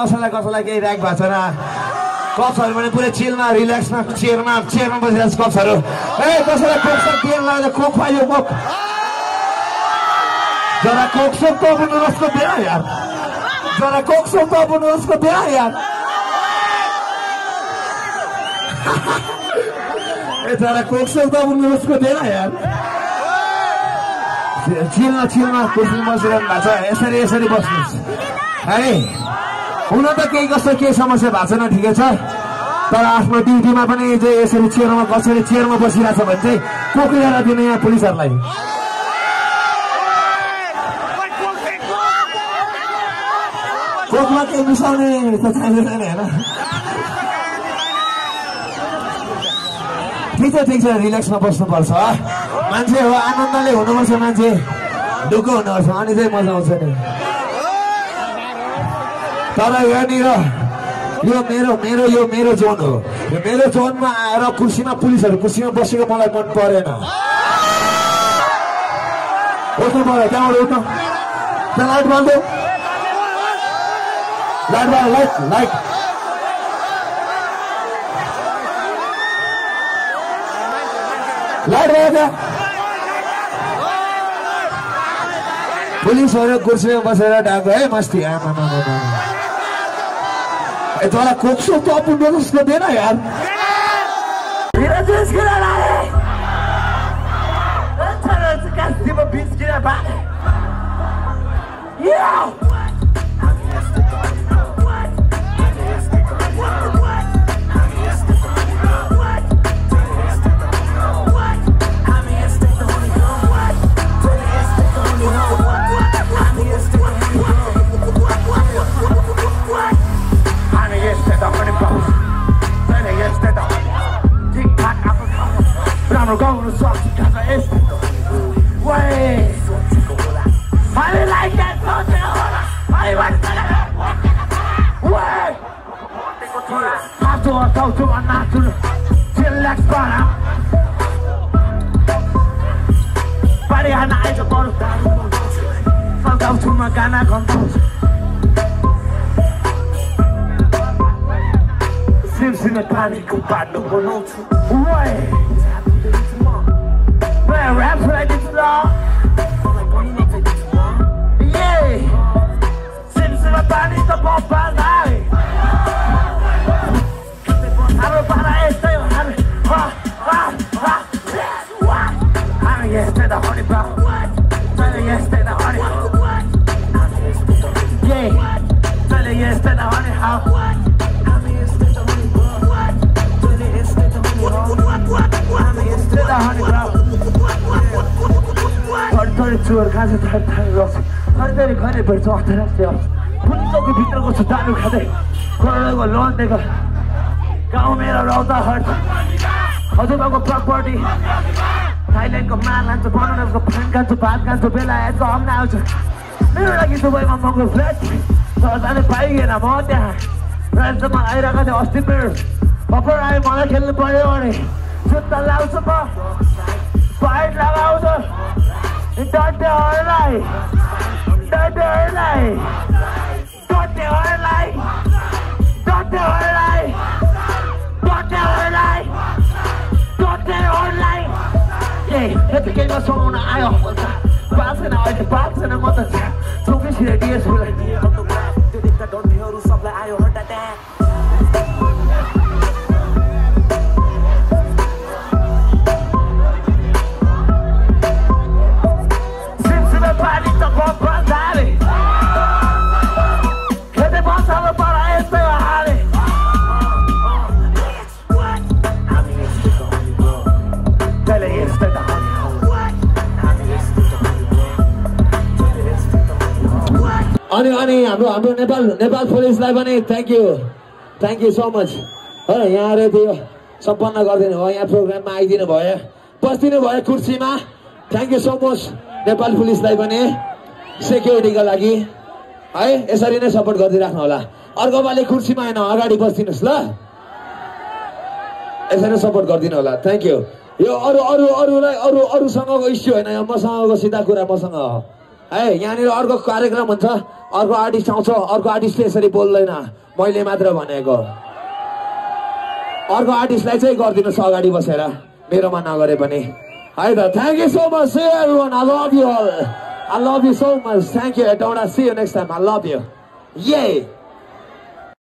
छैन कसैलाई केही र्याक भएको छैन कप्सहरू पनि पुरै चिलमा रिल्याक्समा चेयरमा बसिरहेको छ कप्सहरू कसैलाई कोक तेल लगाएर कोक पाइयो कोक जरा कोक सब तो अपन उसको दे यार जरा कोक सब तो अपन उसको दे यार जरा कोक सब तो अपन उसको दे यार चिलमा कुर्सी बसिरहनु भएको छ यसरी बस्नुहोस् है हुन त केही कस्तो केही समस्या भएको छैन ठिकै छ तर आफ्नो ड्युटीमा पनि यसरी चेयरमा बसिरहेछ भने चाहिँ कोक ल्याएर दिने यहाँ पुलिसहरूलाई कोकमा केही मिसाउने त चाहिँदैन होइन ठिक छ रिल्याक्समा बस्नुपर्छ मान्छे हो आनन्दले हुनुपर्छ मान्छे ढुक्क हुनुपर्छ अनि चाहिँ मजा आउँछ नि तर यहाँनिर यो मेरो जोन हो यो मेरो जोनमा आएर कुर्सीमा बसेको मलाई मन परेन उठ्नु पर्यो त्यहाँबाट उठ्नु त्यहाँ लाइट बाल्दो लाइट पुलिसहरू कुर्सीमा बसेर डाको है मस्ती तँलाई कोक्सो त अपन उसको दिएन यार पुलिसको दारू खाँदै करोडको लोन दिएको गाउँ मेरो रौता हट हजुरबाको प्रपर्टी थाइल्यान्डको माल लान्छ बनाउनको फान खान्छु भात खान्छु बेला आएको हम्न आउँछ मेरो लागि दुबईमा महँगो फ्ल्याट तर जानु पाइएन म त्यहाँ राजमा आइरहेको थियो अस्ति मेरो अफर आयो मलाई खेल्नु पर्यो भने जुत्ता लाउँछु म फाइट लगाउँछु डटेहरूलाई यतिकैमा समाउन आयो पाक्दैन अहिले पाक्दैन म त चौकै छिराइदिएँ सबलाई आयो अनि हाम्रो नेपाल पुलिसलाई पनि थ्याङ्क यू सो मच हो यहाँ आएर त्यो सम्पन्न गरिदिनु भयो यहाँ प्रोग्राममा आइदिनु भयो बस्दिनु भयो कुर्सीमा thank you so much Nepal पुलिसलाई पनि सेक्युरिटीको लागि है यसरी नै सपोर्ट गरिदिइराख्नु होला अर्को पालि कुर्सीमा होइन अगाडि बस्दिनुहोस् ल यसरी सपोर्ट गरिदिनु होला थ्याङ्क यू यो अरूसँगको इस्यु होइन यो मसँगको सिधा कुरा मसँग हो है यहाँनिर अर्को कार्यक्रम हुन्छ अर्को आर्टिस्ट आउँछ अर्को आर्टिस्टले यसरी बोल्दैन मैले मात्र भनेको अर्को आर्टिस्टलाई चाहिँ गरिदिनुहोस् अगाडि बसेर मेरोमा नगरे पनि है त thank you so much everyone I love you all I love you so much thank you don't see you next time I love you